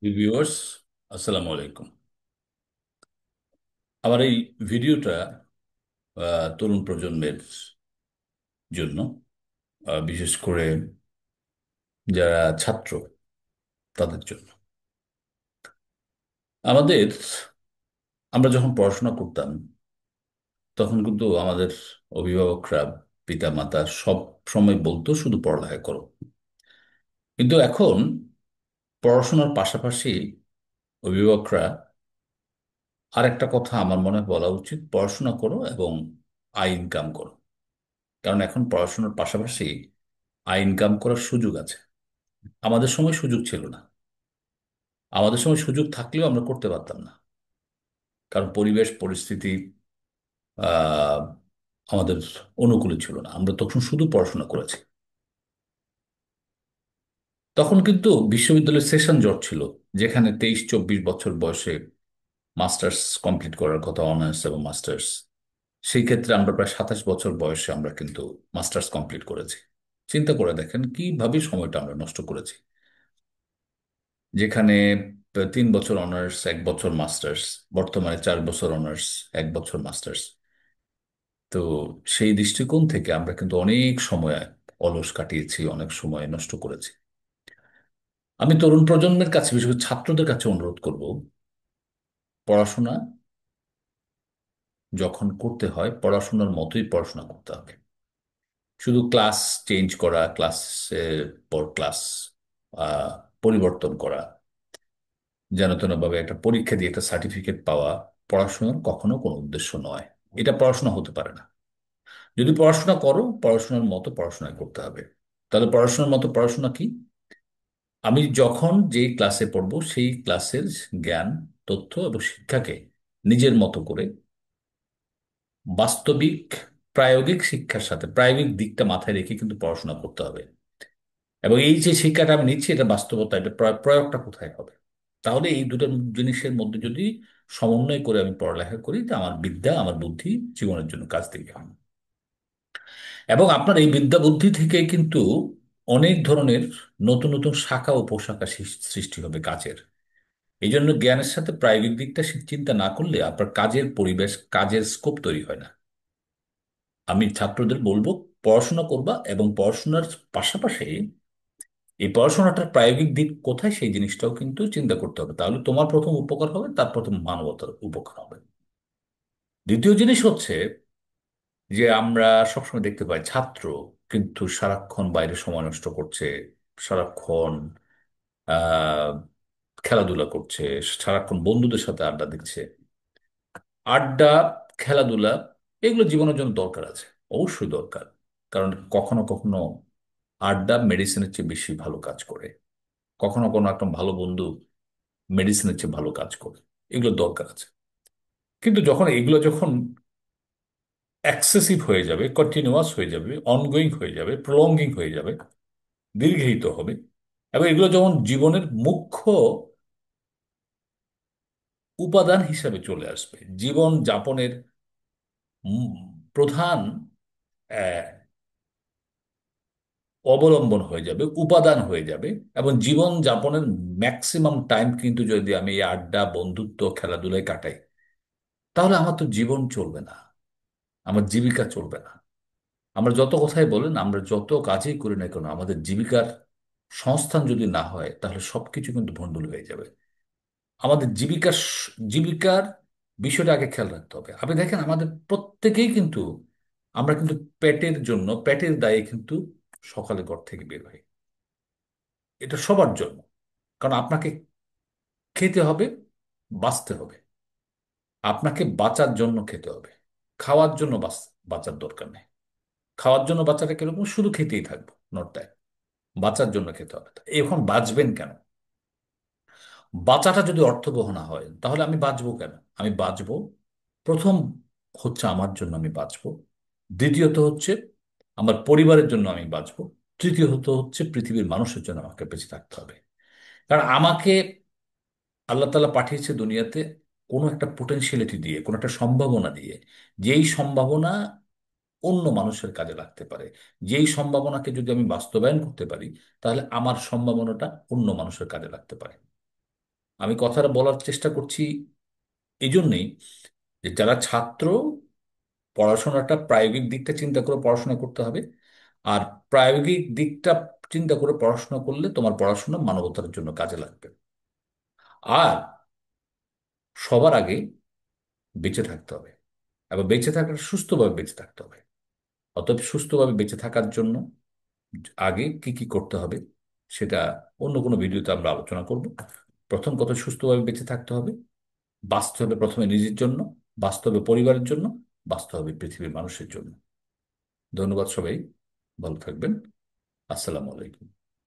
Viewers, আসসালামু আলাইকুম। আমার এই ভিডিওটা তরুণ প্রজন্মের জন্য, বিশেষ করে যারা ছাত্র তাদের জন্য। আমাদের আমরা যখন পড়াশোনা করতাম তখন কিন্তু আমাদের অভিভাবকরা, পিতা মাতা সব সময় বলতো শুধু পড়ালেখা করো। কিন্তু এখন পড়াশোনার পাশাপাশি অভিভাবকরা আরেকটা কথা আমার মনে হয় বলা উচিত: পড়াশোনা করো এবং আয় ইনকাম করো। কারণ এখন পড়াশোনার পাশাপাশি আয় ইনকাম করার সুযোগ আছে। আমাদের সময় সুযোগ ছিল না। আমাদের সময় সুযোগ থাকলেও আমরা করতে পারতাম না, কারণ পরিবেশ পরিস্থিতি আহ, আমাদের অনুকূলে ছিল না। আমরা তখন শুধু পড়াশোনা করেছি। তখন কিন্তু বিশ্ববিদ্যালয়ের সেশন জট ছিল, যেখানে 23-24 বছর বয়সে মাস্টার্স কমপ্লিট করার কথা, অনার্স এবং মাস্টার্স। সেই ক্ষেত্রে আমরা প্রায় 27 বছর বয়সে আমরা কিন্তু মাস্টার্স কমপ্লিট করেছি। চিন্তা করে দেখেন কিভাবে সময়টা আমরা নষ্ট করেছি। যেখানে 3 বছর অনার্স, 1 বছর মাস্টার্স, বর্তমানে 4 বছর অনার্স, 1 বছর মাস্টার্স। তো সেই দৃষ্টিকোণ থেকে আমরা কিন্তু অনেক সময় অলস কাটিয়েছি, অনেক সময় নষ্ট করেছি। আমি তরুণ প্রজন্মের কাছে, বিশেষ করে ছাত্রদের কাছে অনুরোধ করব, পড়াশোনা যখন করতে হয় পড়াশোনার মতোই পড়াশোনা করতে হবে। শুধু ক্লাস চেঞ্জ করা, ক্লাসের পর ক্লাস আহ, পরিবর্তন করা, যেন তেনভাবে একটা পরীক্ষা দিয়ে একটা সার্টিফিকেট পাওয়া পড়াশোনার কখনো কোনো উদ্দেশ্য নয়। এটা পড়াশোনা হতে পারে না। যদি পড়াশোনা করো, পড়াশোনার মতো পড়াশোনা করতে হবে। তাহলে পড়াশোনার মতো পড়াশোনা কি? আমি যখন যেই ক্লাসে পড়বো সেই ক্লাসের জ্ঞান, তথ্য এবং শিক্ষাকে নিজের মতো করে বাস্তবিক, প্রায়োগিক শিক্ষার সাথে প্রায়োগিক দিকটা মাথায় রেখে কিন্তু পড়াশোনা করতে হবে। এবং এই যে শিক্ষাটা আমি নিচ্ছি, এটা বাস্তবতা, এটা প্রয়োগটা কোথায় হবে? তাহলে এই দুটো জিনিসের মধ্যে যদি সমন্বয় করে আমি পড়ালেখা করি, তা আমার বিদ্যা, আমার বুদ্ধি জীবনের জন্য কাজ দিবে। এবং আপনার এই বিদ্যা বুদ্ধি থেকে কিন্তু অনেক ধরনের নতুন নতুন শাখা উপশাখা সৃষ্টি হবে কাজের। এই জন্য জ্ঞানের সাথে প্রায়োগিক দিকটা চিন্তা না করলে আপনার কাজের পরিবেশ, কাজের স্কোপ তৈরি হয় না। আমি ছাত্রদের বলবো, পড়াশোনা করবা এবং পড়াশোনার পাশাপাশি এই পড়াশোনাটার প্রায়োগিক দিক কোথায় সেই জিনিসটাও কিন্তু চিন্তা করতে হবে। তাহলে তোমার প্রথম উপকার হবে, তারপর তোমার মানবতার উপকার হবে। দ্বিতীয় জিনিস হচ্ছে যে আমরা সবসময় দেখতে পাই ছাত্র কিন্তু সারাক্ষণ বাইরে সময় নষ্ট করছে, সারাক্ষণ আহ খেলাধুলা করছে, সারাক্ষণ বন্ধুদের সাথে আড্ডা দিচ্ছে। আড্ডা, খেলাধুলা, এগুলো জীবনের জন্য দরকার আছে, অবশ্যই দরকার। কারণ কখনো কখনো আড্ডা মেডিসিনের চেয়ে বেশি ভালো কাজ করে। কখনো কোনো একটা ভালো বন্ধু মেডিসিনের চেয়ে ভালো কাজ করে। এগুলো দরকার আছে। কিন্তু যখন এক্সেসিভ হয়ে যাবে, কন্টিনিউয়াস হয়ে যাবে, অনগোয়িং হয়ে যাবে, প্রলঙ্গিং হয়ে যাবে, দীর্ঘায়িত হবে, এবং এগুলো যখন জীবনের মুখ্য উপাদান হিসাবে চলে আসবে, জীবন যাপনের উম, প্রধান আহ, অবলম্বন হয়ে যাবে, উপাদান হয়ে যাবে, এবং জীবন যাপনের ম্যাক্সিমাম টাইম কিন্তু যদি আমি এই আড্ডা, বন্ধুত্ব, খেলাধুলায় কাটাই, তাহলে আমার তো জীবন চলবে না, আমার জীবিকা চলবে না। আমরা যত কথাই বলেন, আমরা যত কাজই করি না কেন, আমাদের জীবিকার সংস্থান যদি না হয়, তাহলে সবকিছু কিন্তু ভণ্ডুল হয়ে যাবে। আমাদের জীবিকার বিষয়টা আগে খেয়াল রাখতে হবে। আপনি দেখেন, আমাদের প্রত্যেকেই কিন্তু, আমরা কিন্তু পেটের জন্য, পেটের দায়ে কিন্তু সকালে ঘর থেকে বের হই। এটা সবার জন্য। কারণ আপনাকে খেতে হবে, বাঁচতে হবে। আপনাকে বাঁচার জন্য খেতে হবে। খাওয়ার জন্য বাঁচার দরকার নেই। খাওয়ার জন্য বাচ্চাটা কিরকম, শুধু খেতেই থাকবো, নট দ্যাট। বাঁচার জন্য খেতে হবে। তা এখন বাঁচবেন কেন? বাঁচাটা যদি অর্থবহ না হয়, তাহলে আমি বাঁচবো কেন? আমি বাঁচবো, প্রথম হচ্ছে আমার জন্য আমি বাঁচবো। দ্বিতীয়ত হচ্ছে আমার পরিবারের জন্য আমি বাঁচবো। তৃতীয়ত হচ্ছে পৃথিবীর মানুষের জন্য আমাকে বেঁচে থাকতে হবে। কারণ আমাকে আল্লাহ তাআলা পাঠিয়েছে দুনিয়াতে কোনো একটা পোটেনশিয়ালিটি দিয়ে, কোনো একটা সম্ভাবনা দিয়ে। যেই সম্ভাবনা অন্য মানুষের কাজে লাগতে পারে, যেই সম্ভাবনাকে যদি আমি বাস্তবায়ন করতে পারি, তাহলে আমার সম্ভাবনাটা অন্য মানুষের কাজে লাগতে পারে। আমি কথাটা বলার চেষ্টা করছি এই জন্যেই যে যারা ছাত্র, পড়াশোনাটা প্রায়োগিক দিকটা চিন্তা করে পড়াশোনা করতে হবে। আর প্রায়োগিক দিকটা চিন্তা করে পড়াশোনা করলে তোমার পড়াশোনা মানবতার জন্য কাজে লাগবে। আর সবার আগে বেঁচে থাকতে হবে, এবং বেঁচে থাকার সুস্থভাবে বেঁচে থাকতে হবে। অতএব সুস্থভাবে বেঁচে থাকার জন্য আগে কি কি করতে হবে সেটা অন্য কোনো ভিডিওতে আমরা আলোচনা করব। প্রথম কথা, সুস্থভাবে বেঁচে থাকতে হবে। বাঁচতে হবে প্রথমে নিজের জন্য, বাঁচতে হবে পরিবারের জন্য, বাঁচতে হবে পৃথিবীর মানুষের জন্য। ধন্যবাদ সবাই, ভালো থাকবেন। আসসালামু আলাইকুম।